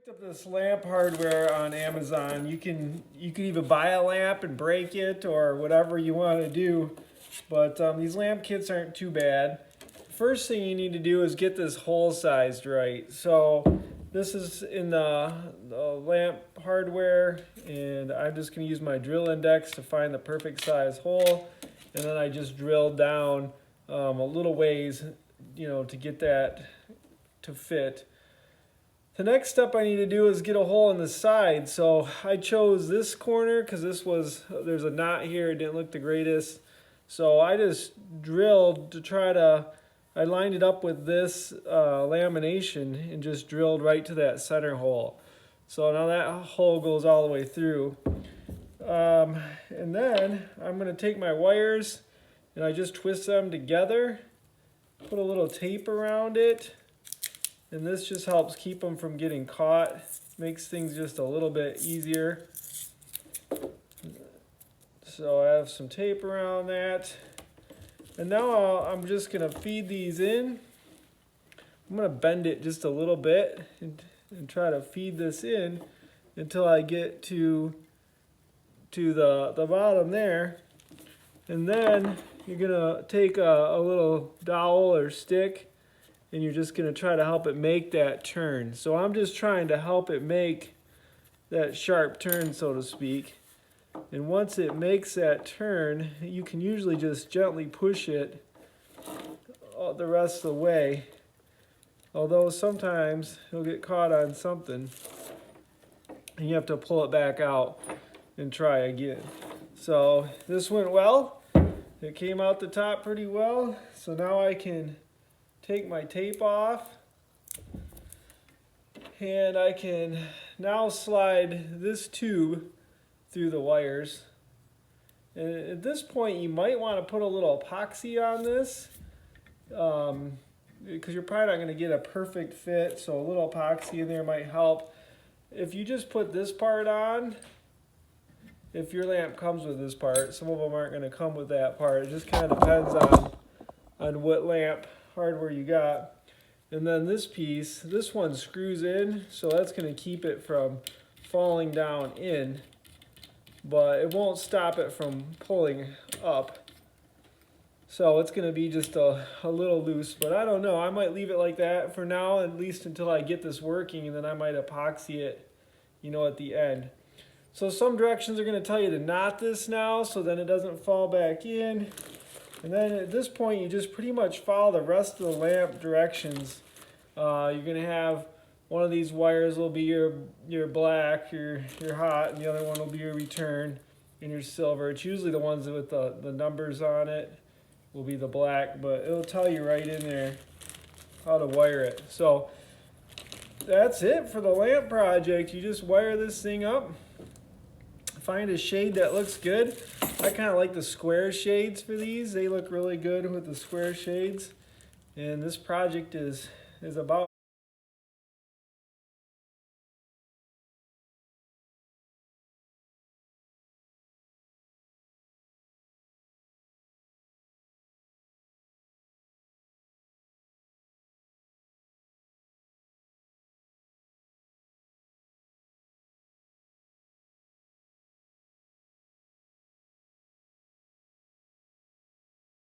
Up this lamp hardware on Amazon. You can either buy a lamp and break it or whatever you want to do, but these lamp kits aren't too bad. First thing you need to do is get this hole sized right. So this is in the lamp hardware, and I'm just going to use my drill index to find the perfect size hole, and then I just drill down a little ways, to get that to fit. The next step I need to do is get a hole in the side. So I chose this corner because there's a knot here. It didn't look the greatest. So I just drilled I lined it up with this lamination and just drilled right to that center hole. So now that hole goes all the way through. And then I'm going to take my wires and I just twist them together, put a little tape around it. And this just helps keep them from getting caught, makes things just a little bit easier. So I have some tape around that. And now I'm just going to feed these in. I'm going to bend it just a little bit and try to feed this in until I get to the bottom there. And then you're going to take a little dowel or stick, and you're just going to try to help it make that turn. So I'm just trying to help it make that sharp turn, so to speak. And once it makes that turn, you can usually just gently push it the rest of the way. Although sometimes it'll get caught on something, and you have to pull it back out and try again. So this went well. It came out the top pretty well. So now I can take my tape off, and I can now slide this tube through the wires. And at this point you might want to put a little epoxy on this because you're probably not going to get a perfect fit, so a little epoxy in there might help. If you just put this part on, if your lamp comes with this part, some of them aren't going to come with that part. It just kind of depends on what lamp hardware you got. And then this one screws in, so that's going to keep it from falling down in, but it won't stop it from pulling up. So it's going to be just a little loose, but I don't know. I might leave it like that for now, at least until I get this working, and then I might epoxy it, at the end. So some directions are going to tell you to knot this now, so then it doesn't fall back in. And then at this point, you just pretty much follow the rest of the lamp directions. You're going to have one of these wires will be your black, your hot, and the other one will be your return and your silver. It's usually the ones with the numbers on it will be the black, but it'll tell you right in there how to wire it. So that's it for the lamp project. You just wire this thing up. Find a shade that looks good. I kind of like the square shades for these. They look really good with the square shades. And this project is about